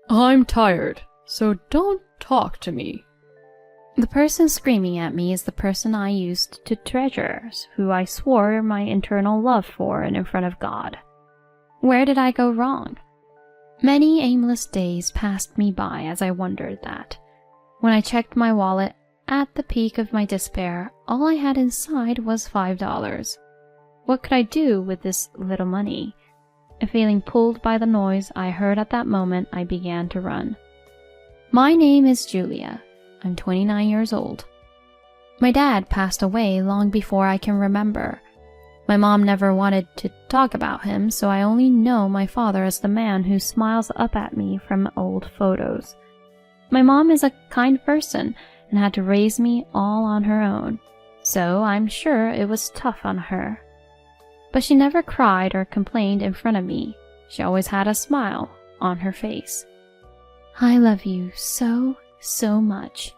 I'm tired, so don't talk to me. The person screaming at me is the person I used to treasure, who I swore my eternal love for and in front of God. Where did I go wrong? Many aimless days passed me by as I wondered that. When I checked my wallet, at the peak of my despair, all I had inside was $5. What could I do with this little money? Feeling pulled by the noise I heard at that moment, I began to run. My name is Julia. I'm 29 years old. My dad passed away long before I can remember. My mom never wanted to talk about him, so I only know my father as the man who smiles up at me from old photos. My mom is a kind person and had to raise me all on her own, so I'm sure it was tough on her. But she never cried or complained in front of me. She always had a smile on her face. I love you so much.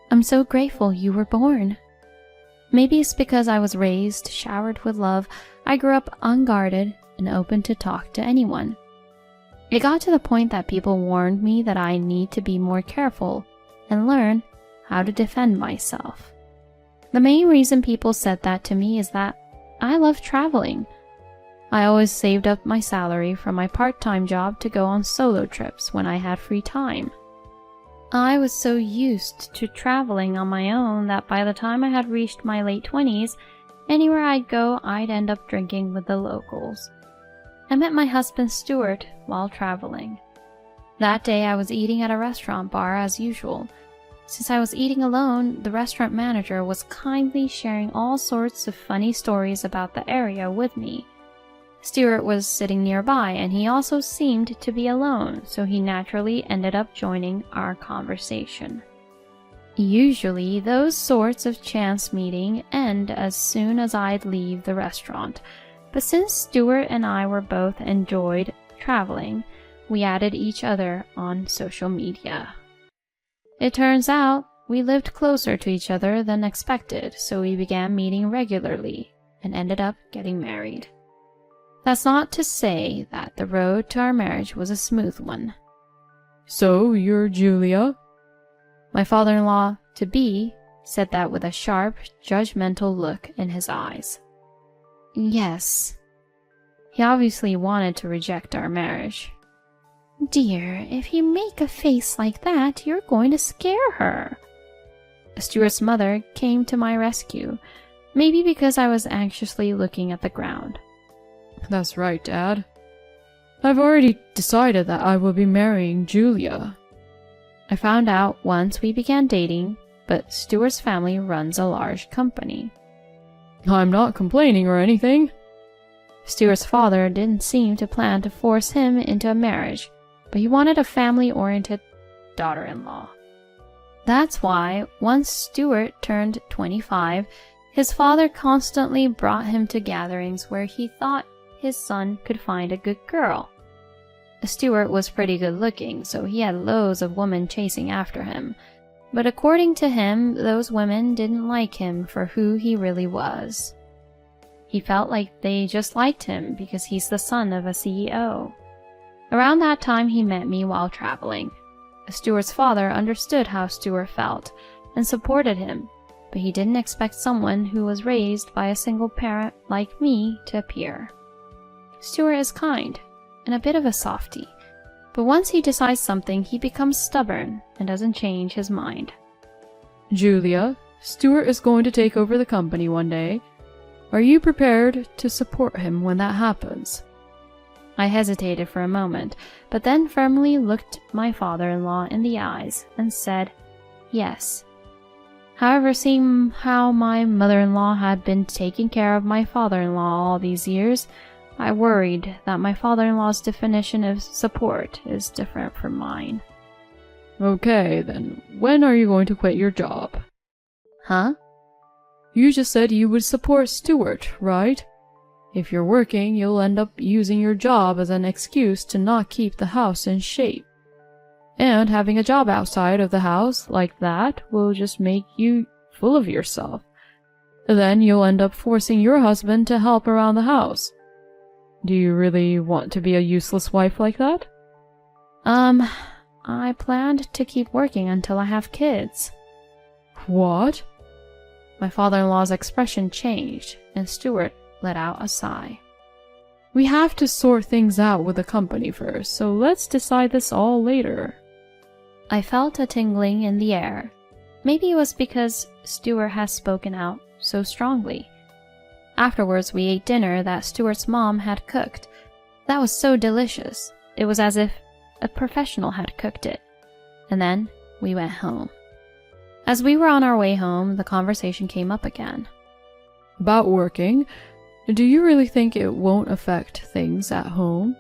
I'm so grateful you were born. Maybe it's because I was raised, showered with love, I grew up unguarded and open to talk to anyone. It got to the point that people warned me that I need to be more careful and learn how to defend myself. The main reason people said that to me is that I love traveling. I always saved up my salary from my part-time job to go on solo trips when I had free time. I was so used to traveling on my own that by the time I had reached my late 20s, anywhere I'd go, I'd end up drinking with the locals. I met my husband Stuart while traveling. That day I was eating at a restaurant bar as usual. Since I was eating alone, the restaurant manager was kindly sharing all sorts of funny stories about the area with me. Stuart was sitting nearby, and he also seemed to be alone, so he naturally ended up joining our conversation. Usually, those sorts of chance meetings end as soon as I'd leave the restaurant, but since Stuart and I were both enjoyed traveling, we added each other on social media. It turns out we lived closer to each other than expected, so we began meeting regularly and ended up getting married. That's not to say that the road to our marriage was a smooth one. So you're Julia? My father-in-law-to-be said that with a sharp, judgmental look in his eyes. Yes. He obviously wanted to reject our marriage. Dear, if you make a face like that, you're going to scare her. Stuart's mother came to my rescue, maybe because I was anxiously looking at the ground. That's right, Dad. I've already decided that I will be marrying Julia. I found out once we began dating, but Stuart's family runs a large company. I'm not complaining or anything. Stuart's father didn't seem to plan to force him into a marriage, but he wanted a family-oriented daughter-in-law. That's why, once Stuart turned 25, his father constantly brought him to gatherings where he thought his son could find a good girl. Stuart was pretty good looking, so he had loads of women chasing after him, but according to him, those women didn't like him for who he really was. He felt like they just liked him because he's the son of a CEO. Around that time, he met me while traveling. Stuart's father understood how Stuart felt and supported him, but he didn't expect someone who was raised by a single parent like me to appear. Stuart is kind and a bit of a softie, but once he decides something, he becomes stubborn and doesn't change his mind. Julia, Stuart is going to take over the company one day. Are you prepared to support him when that happens? I hesitated for a moment, but then firmly looked my father-in-law in the eyes and said, yes. However, seeing how my mother-in-law had been taking care of my father-in-law all these years, I worried that my father-in-law's definition of support is different from mine. Okay, then when are you going to quit your job? Huh? You just said you would support Stuart, right? If you're working, you'll end up using your job as an excuse to not keep the house in shape. And having a job outside of the house like that will just make you full of yourself. Then you'll end up forcing your husband to help around the house. Do you really want to be a useless wife like that? I planned to keep working until I have kids. What? My father-in-law's expression changed, and Stuart let out a sigh. We have to sort things out with the company first, so let's decide this all later. I felt a tingling in the air. Maybe it was because Stuart had spoken out so strongly. Afterwards, we ate dinner that Stuart's mom had cooked. That was so delicious. It was as if a professional had cooked it. And then we went home. As we were on our way home, the conversation came up again. About working, do you really think it won't affect things at home?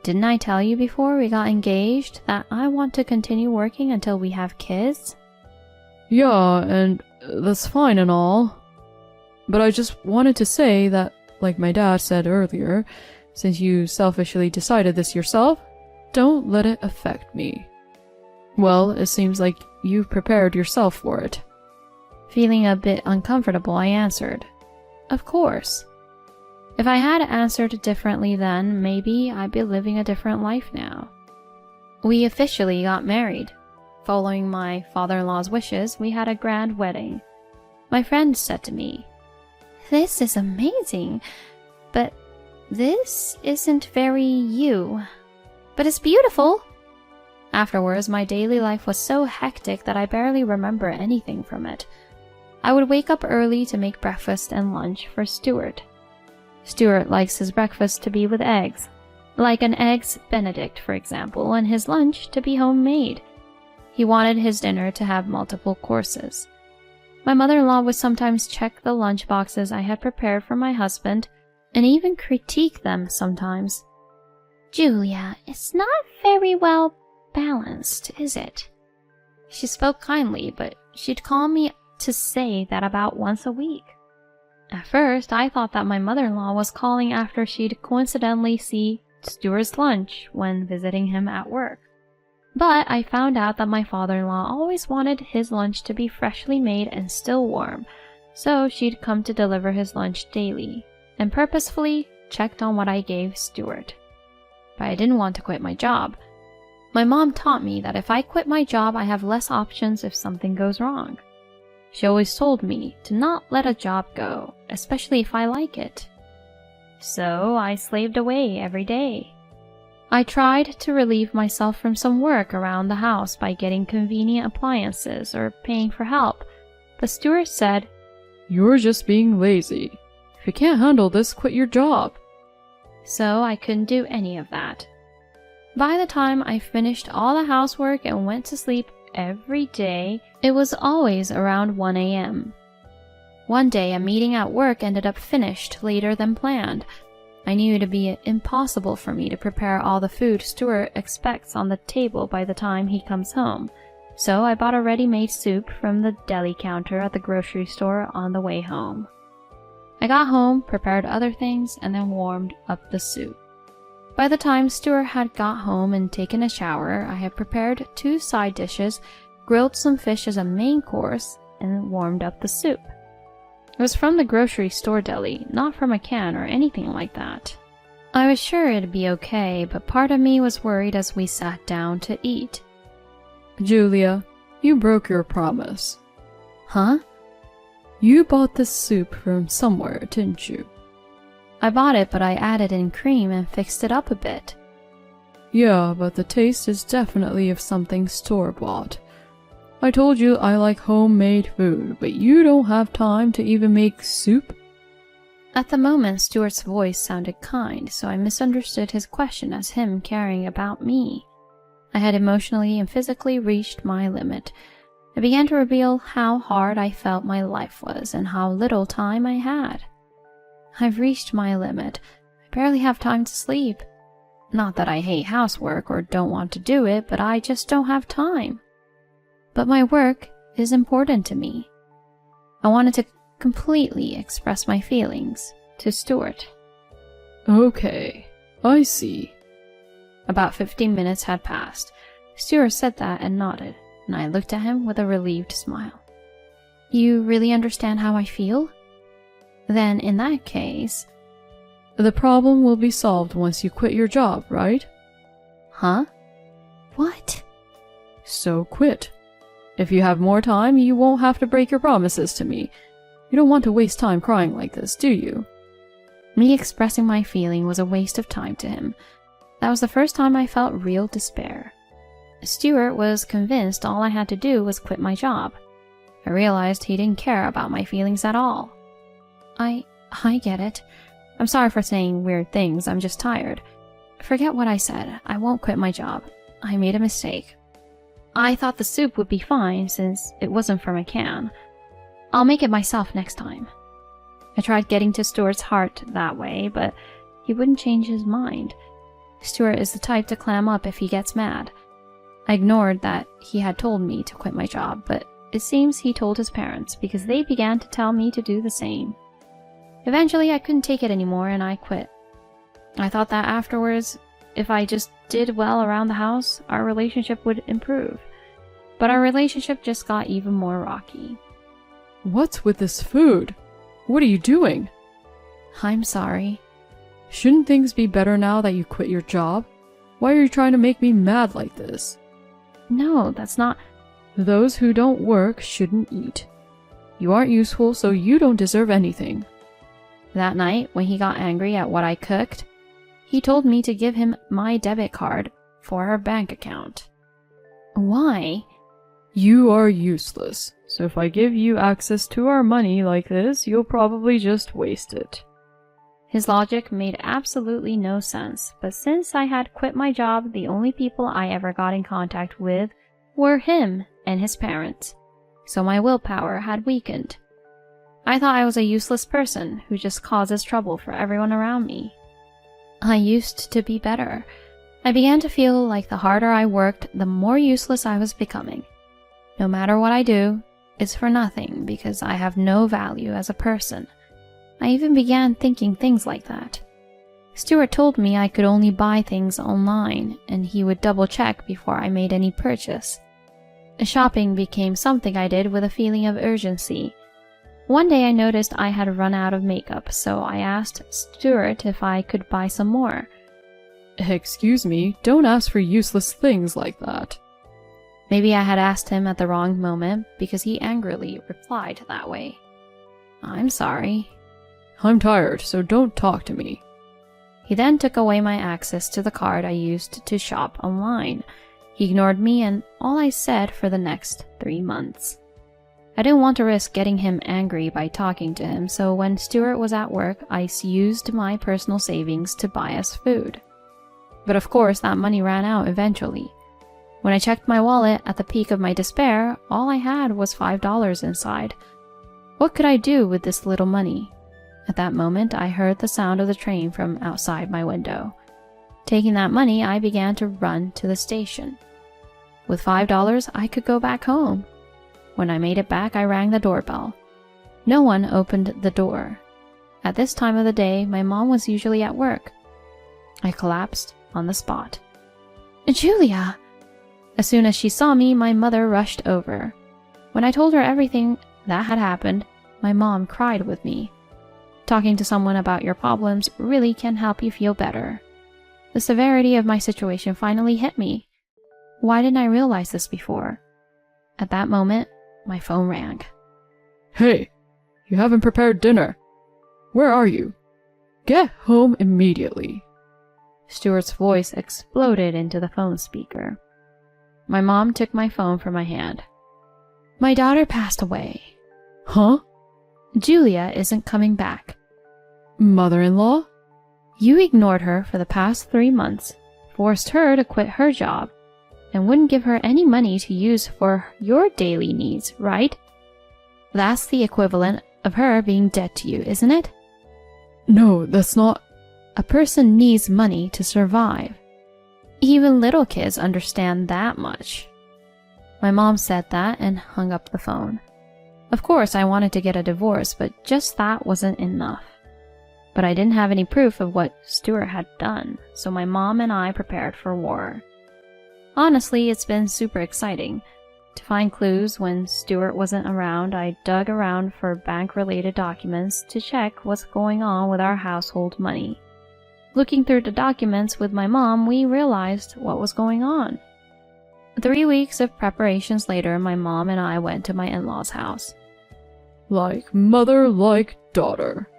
Didn't I tell you before we got engaged that I want to continue working until we have kids? Yeah, and that's fine and all. But I just wanted to say that, like my dad said earlier, since you selfishly decided this yourself, don't let it affect me. Well, it seems like you've prepared yourself for it. Feeling a bit uncomfortable, I answered, "Of course." If I had answered differently then, maybe I'd be living a different life now. We officially got married. Following my father-in-law's wishes, we had a grand wedding. My friend said to me, "This is amazing, but this isn't very you. But it's beautiful." Afterwards, my daily life was so hectic that I barely remember anything from it. I would wake up early to make breakfast and lunch for Stuart. Stuart likes his breakfast to be with eggs, like an Eggs Benedict, for example, and his lunch to be homemade. He wanted his dinner to have multiple courses. My mother-in-law would sometimes check the lunch boxes I had prepared for my husband and even critique them sometimes. "Julia, it's not very well balanced, is it?" She spoke kindly, but she'd call me to say that about once a week. At first, I thought that my mother-in-law was calling after she'd coincidentally see Stuart's lunch when visiting him at work. But I found out that my father-in-law always wanted his lunch to be freshly made and still warm, so she'd come to deliver his lunch daily, and purposefully checked on what I gave Stuart. But I didn't want to quit my job. My mom taught me that if I quit my job, I have less options if something goes wrong. She always told me to not let a job go, especially if I like it. So I slaved away every day. I tried to relieve myself from some work around the house by getting convenient appliances or paying for help, but Stuart said, "You're just being lazy. If you can't handle this, quit your job." So I couldn't do any of that. By the time I finished all the housework and went to sleep every day, it was always around 1 a.m. One day, a meeting at work ended up finished later than planned. I knew it'd be impossible for me to prepare all the food Stuart expects on the table by the time he comes home, so I bought a ready-made soup from the deli counter at the grocery store on the way home. I got home, prepared other things, and then warmed up the soup. By the time Stuart had got home and taken a shower, I had prepared 2 side dishes, grilled some fish as a main course, and warmed up the soup. It was from the grocery store deli, not from a can or anything like that. I was sure it'd be okay, but part of me was worried as we sat down to eat. "Julia, you broke your promise." "Huh?" "You bought this soup from somewhere, didn't you?" "I bought it, but I added in cream and fixed it up a bit." "Yeah, but the taste is definitely of something store-bought. I told you I like homemade food, but you don't have time to even make soup?" At the moment, Stuart's voice sounded kind, so I misunderstood his question as him caring about me. I had emotionally and physically reached my limit. I began to reveal how hard I felt my life was and how little time I had. "I've reached my limit. I barely have time to sleep. Not that I hate housework or don't want to do it, but I just don't have time. But my work is important to me." I wanted to completely express my feelings to Stuart. "Okay, I see." About 15 minutes had passed. Stuart said that and nodded, and I looked at him with a relieved smile. "You really understand how I feel? Then in that case..." "The problem will be solved once you quit your job, right?" "Huh? What?" So quit. If you have more time, you won't have to break your promises to me. You don't want to waste time crying like this, do you? Me expressing my feeling was a waste of time to him. That was the first time I felt real despair. Stuart was convinced all I had to do was quit my job. I realized he didn't care about my feelings at all. I get it. I'm sorry for saying weird things, I'm just tired. Forget what I said, I won't quit my job. I made a mistake. I thought the soup would be fine since it wasn't from a can. I'll make it myself next time. I tried getting to Stuart's heart that way, but he wouldn't change his mind. Stuart is the type to clam up if he gets mad. I ignored that he had told me to quit my job, but it seems he told his parents because they began to tell me to do the same. Eventually, I couldn't take it anymore and I quit. I thought that afterwards, if I just did well around the house, our relationship would improve. But our relationship just got even more rocky. What's with this food? What are you doing? I'm sorry. Shouldn't things be better now that you quit your job? Why are you trying to make me mad like this? No, that's not... Those who don't work shouldn't eat. You aren't useful, so you don't deserve anything. That night, when he got angry at what I cooked, he told me to give him my debit card for our bank account. Why? You are useless, so if I give you access to our money like this, you'll probably just waste it. His logic made absolutely no sense, but since I had quit my job, the only people I ever got in contact with were him and his parents, so my willpower had weakened. I thought I was a useless person who just causes trouble for everyone around me. I used to be better. I began to feel like the harder I worked, the more useless I was becoming. No matter what I do, it's for nothing because I have no value as a person. I even began thinking things like that. Stuart told me I could only buy things online, and he would double-check before I made any purchase. Shopping became something I did with a feeling of urgency. One day I noticed I had run out of makeup, so I asked Stuart if I could buy some more. Excuse me, don't ask for useless things like that. Maybe I had asked him at the wrong moment because he angrily replied that way. I'm sorry. I'm tired, so don't talk to me. He then took away my access to the card I used to shop online. He ignored me and all I said for the next 3 months. I didn't want to risk getting him angry by talking to him, so when Stuart was at work, I used my personal savings to buy us food. But of course, that money ran out eventually. When I checked my wallet at the peak of my despair, all I had was $5 inside. What could I do with this little money? At that moment, I heard the sound of the train from outside my window. Taking that money, I began to run to the station. With $5, I could go back home. When I made it back, I rang the doorbell. No one opened the door. At this time of the day, my mom was usually at work. I collapsed on the spot. Julia! As soon as she saw me, my mother rushed over. When I told her everything that had happened, my mom cried with me. Talking to someone about your problems really can help you feel better. The severity of my situation finally hit me. Why didn't I realize this before? At that moment, my phone rang. Hey, you haven't prepared dinner. Where are you? Get home immediately. Stuart's voice exploded into the phone speaker. My mom took my phone from my hand. My daughter passed away. Huh? Julia isn't coming back. Mother-in-law? You ignored her for the past 3 months, forced her to quit her job, and wouldn't give her any money to use for your daily needs, right? That's the equivalent of her being dead to you, isn't it? No, that's not... A person needs money to survive. Even little kids understand that much. My mom said that and hung up the phone. Of course, I wanted to get a divorce, but just that wasn't enough. But I didn't have any proof of what Stuart had done, so my mom and I prepared for war. Honestly, it's been super exciting. To find clues when Stuart wasn't around, I dug around for bank-related documents to check what's going on with our household money. Looking through the documents with my mom, we realized what was going on. 3 weeks of preparations later, my mom and I went to my in-laws' house. Like mother, like daughter.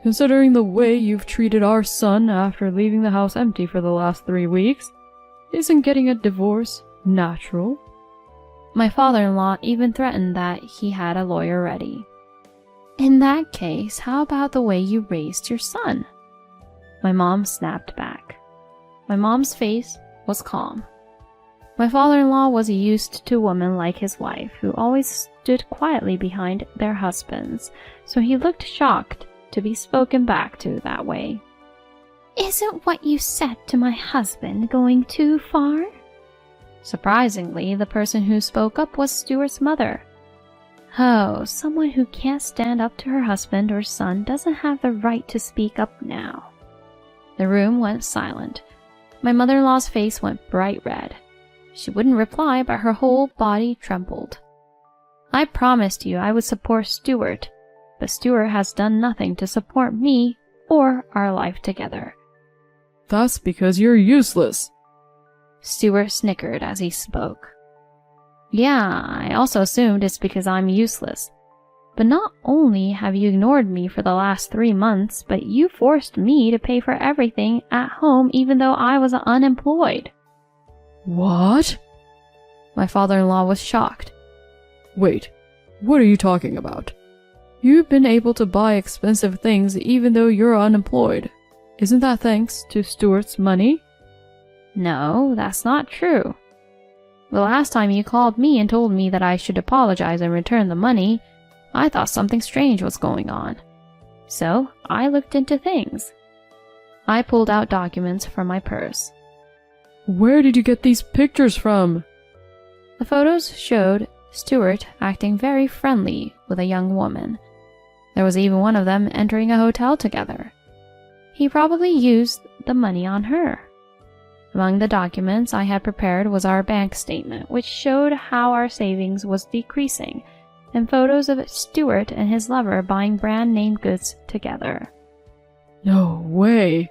Considering the way you've treated our son after leaving the house empty for the last 3 weeks, isn't getting a divorce natural? My father-in-law even threatened that he had a lawyer ready. In that case, how about the way you raised your son? My mom snapped back. My mom's face was calm. My father-in-law was used to women like his wife, who always stood quietly behind their husbands, so he looked shocked to be spoken back to that way. Isn't what you said to my husband going too far? Surprisingly, the person who spoke up was Stuart's mother. Oh, someone who can't stand up to her husband or son doesn't have the right to speak up now. The room went silent. My mother-in-law's face went bright red. She wouldn't reply, but her whole body trembled. I promised you I would support Stuart, but Stuart has done nothing to support me or our life together. That's because you're useless. Stuart snickered as he spoke. Yeah, I also assumed it's because I'm useless. But not only have you ignored me for the last 3 months, but you forced me to pay for everything at home even though I was unemployed. What? My father-in-law was shocked. Wait, what are you talking about? You've been able to buy expensive things even though you're unemployed. Isn't that thanks to Stuart's money? No, that's not true. The last time you called me and told me that I should apologize and return the money, I thought something strange was going on. So I looked into things. I pulled out documents from my purse. Where did you get these pictures from? The photos showed Stuart acting very friendly with a young woman. There was even one of them entering a hotel together. He probably used the money on her. Among the documents I had prepared was our bank statement, which showed how our savings was decreasing, and photos of Stuart and his lover buying brand-name goods together. No way!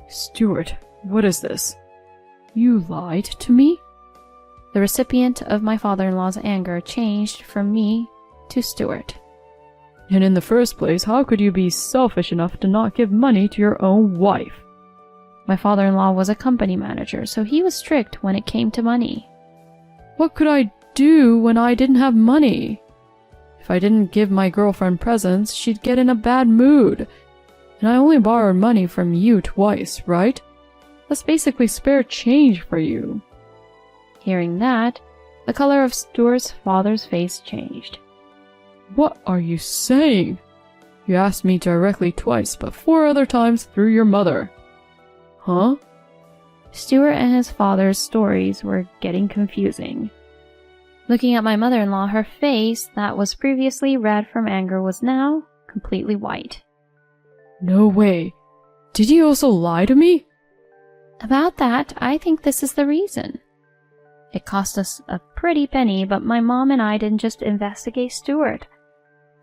Stuart, what is this? You lied to me? The recipient of my father-in-law's anger changed from me to Stuart. And in the first place, how could you be selfish enough to not give money to your own wife? My father-in-law was a company manager, so he was strict when it came to money. What could I do when I didn't have money? If I didn't give my girlfriend presents, she'd get in a bad mood. And I only borrowed money from you twice, right? That's basically spare change for you. Hearing that, the color of Stuart's father's face changed. What are you saying? You asked me directly twice, but 4 other times through your mother. Huh? Stuart and his father's stories were getting confusing. Looking at my mother-in-law, her face that was previously red from anger was now completely white. No way. Did you also lie to me? About that, I think this is the reason. It cost us a pretty penny, but my mom and I didn't just investigate Stuart.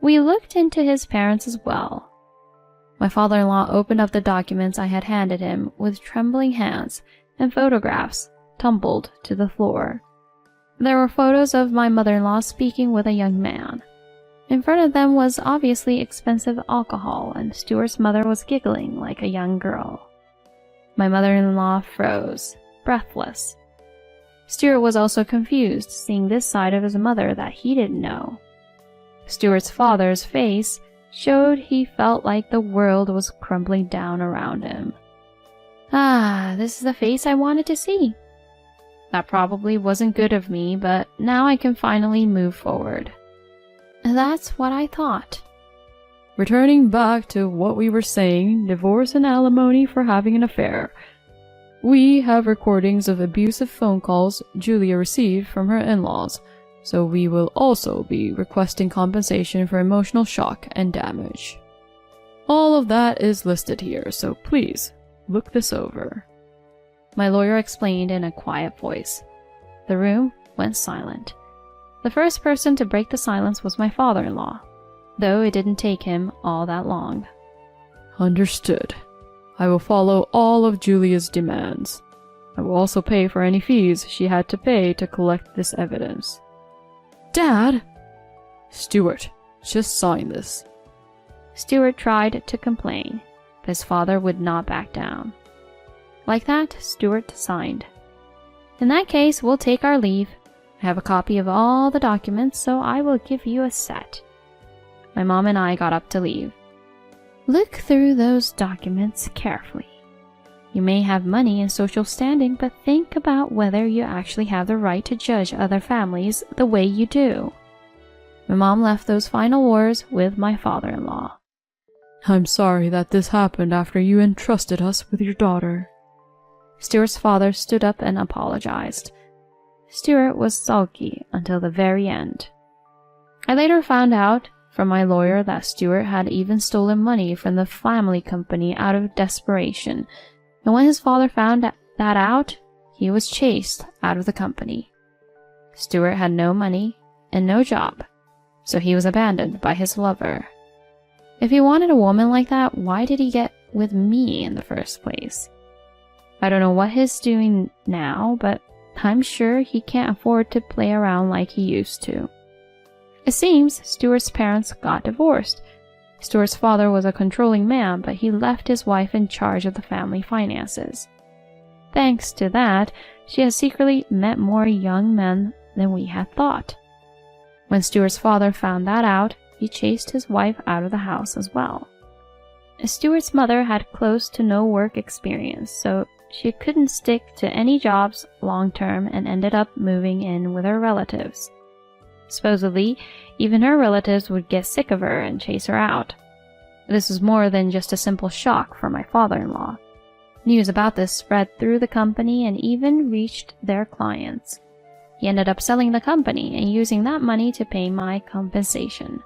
We looked into his parents as well. My father-in-law opened up the documents I had handed him with trembling hands, and photographs tumbled to the floor. There were photos of my mother-in-law speaking with a young man. In front of them was obviously expensive alcohol, and Stuart's mother was giggling like a young girl. My mother-in-law froze, breathless. Stuart was also confused, seeing this side of his mother that he didn't know. Stuart's father's face showed he felt like the world was crumbling down around him. Ah, this is the face I wanted to see. That probably wasn't good of me, but now I can finally move forward. That's what I thought. Returning back to what we were saying, divorce and alimony for having an affair. We have recordings of abusive phone calls Julia received from her in-laws, so we will also be requesting compensation for emotional shock and damage. All of that is listed here, so please, look this over. My lawyer explained in a quiet voice. The room went silent. The first person to break the silence was my father-in-law, though it didn't take him all that long. Understood. I will follow all of Julia's demands. I will also pay for any fees she had to pay to collect this evidence. Dad! Stuart, just sign this. Stuart tried to complain, but his father would not back down. Like that, Stuart signed. In that case, we'll take our leave. I have a copy of all the documents, so I will give you a set. My mom and I got up to leave. Look through those documents carefully. You may have money and social standing, but think about whether you actually have the right to judge other families the way you do. My mom left those final words with my father-in-law. I'm sorry that this happened after you entrusted us with your daughter. Stuart's father stood up and apologized. Stuart was sulky until the very end. I later found out from my lawyer that Stuart had even stolen money from the family company out of desperation, and when his father found that out, he was chased out of the company. Stuart had no money and no job, so he was abandoned by his lover. If he wanted a woman like that, why did he get with me in the first place? I don't know what he's doing now, but I'm sure he can't afford to play around like he used to. It seems Stuart's parents got divorced. Stuart's father was a controlling man, but he left his wife in charge of the family finances. Thanks to that, she has secretly met more young men than we had thought. When Stuart's father found that out, he chased his wife out of the house as well. Stuart's mother had close to no work experience, so she couldn't stick to any jobs long term and ended up moving in with her relatives. Supposedly, even her relatives would get sick of her and chase her out. This was more than just a simple shock for my father-in-law. News about this spread through the company and even reached their clients. He ended up selling the company and using that money to pay my compensation.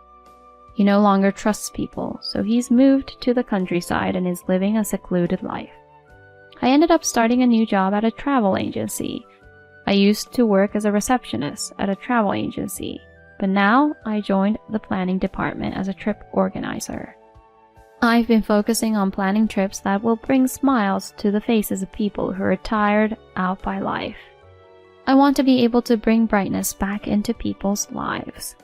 He no longer trusts people, so he's moved to the countryside and is living a secluded life. I ended up starting a new job at a travel agency. I used to work as a receptionist at a travel agency, but now I joined the planning department as a trip organizer. I've been focusing on planning trips that will bring smiles to the faces of people who are tired out by life. I want to be able to bring brightness back into people's lives.